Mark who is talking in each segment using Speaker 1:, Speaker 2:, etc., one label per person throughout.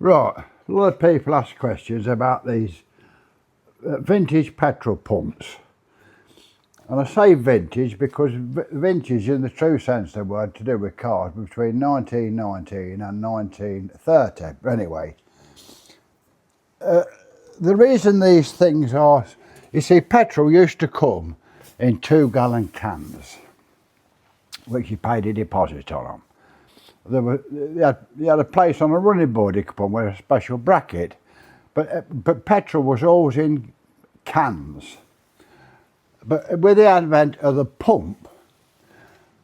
Speaker 1: Right, a lot of people ask questions about these vintage petrol pumps. And I say vintage because vintage in the true sense of the word to do with cars between 1919 and 1930. Anyway, the reason these things are, you see, petrol used to come in 2-gallon cans, which you paid a deposit on them. You had a place on a running board you could put with a special bracket, but petrol was always in cans. But with the advent of the pump,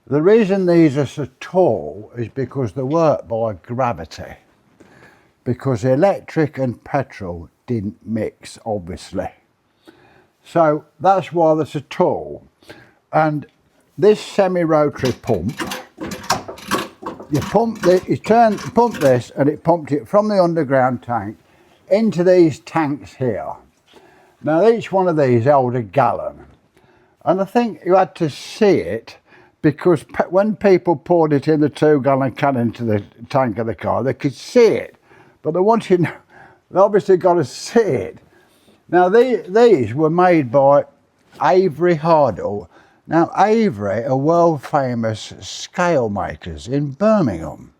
Speaker 1: the reason these are so tall is because they work by gravity. Because electric and petrol didn't mix, obviously. So that's why they're so tall. And this semi-rotary pump, you pump this and it pumped it from the underground tank into these tanks here. Now each one of these held a gallon. And I think you had to see it because when people poured it in the 2-gallon can into the tank of the car, they could see it. But they obviously got to see it. Now these were made by Avery Hardle. Now Avery are world famous scale makers in Birmingham.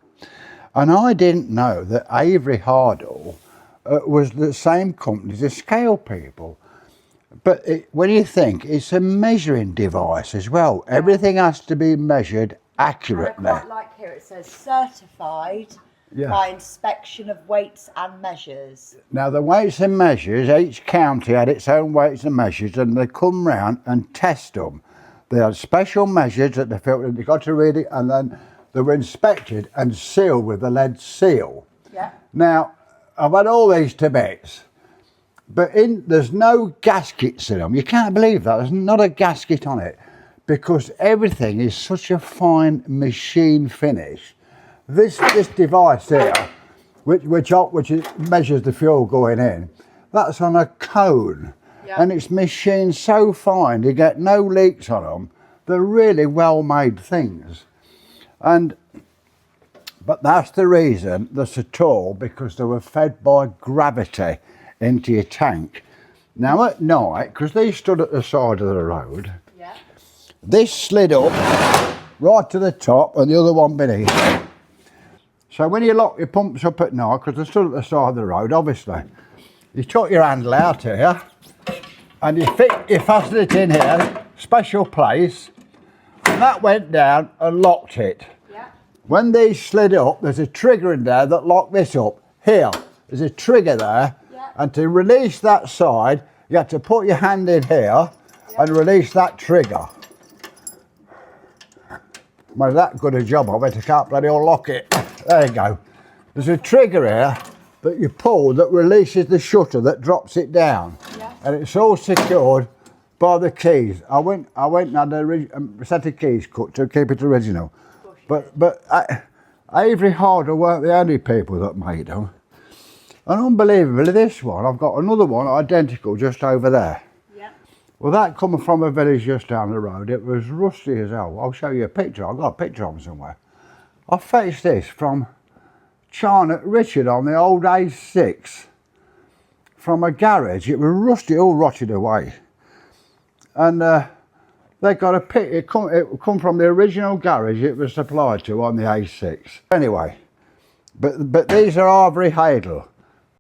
Speaker 1: And I didn't know that Avery Hardle was the same company as the scale people. But when you think, it's a measuring device as well. Everything has to be measured accurately.
Speaker 2: I quite like here it says certified by inspection of weights and measures.
Speaker 1: Now the weights and measures, each county had its own weights and measures, and they come round and test them. They had special measures that they felt they got to read it, and then they were inspected and sealed with a lead seal.
Speaker 2: Yeah.
Speaker 1: Now, I've had all these to bits. But there's no gaskets in them. You can't believe that. There's not a gasket on it because everything is such a fine machine finish. This device here, which measures the fuel going in, that's on a cone. Yeah. And it's machined so fine you get no leaks on them. They're really well-made things. But that's the reason they're so tall, because they were fed by gravity into your tank. Now at night, because they stood at the side of the road, this slid up right to the top and the other one beneath. So when you lock your pumps up at night, because they stood at the side of the road, obviously, you took your handle out here and you fastened it in here, special place, and that went down and locked it. When these slid up, there's a trigger in there that locked this up. Here, there's a trigger there. And to release that side, you have to put your hand in here and release that trigger. Well, that good a job of it, I can't bloody well lock it. There you go. There's a trigger here that you pull that releases the shutter that drops it down. And it's all secured by the keys. I went and had a set of keys cut to keep it original. But Avery Hardle weren't the only people that made them. And unbelievably, this one, I've got another one identical just over there. Well, that coming from a village just down the road, it was rusty as hell. I'll show you a picture. I've got a picture of them somewhere. I fetched this from Charnock Richard on the old A6 from a garage. It was rusty, all rotted away. And they got a pick. It come from the original garage it was supplied to on the A6. Anyway, but these are Avery Hardle.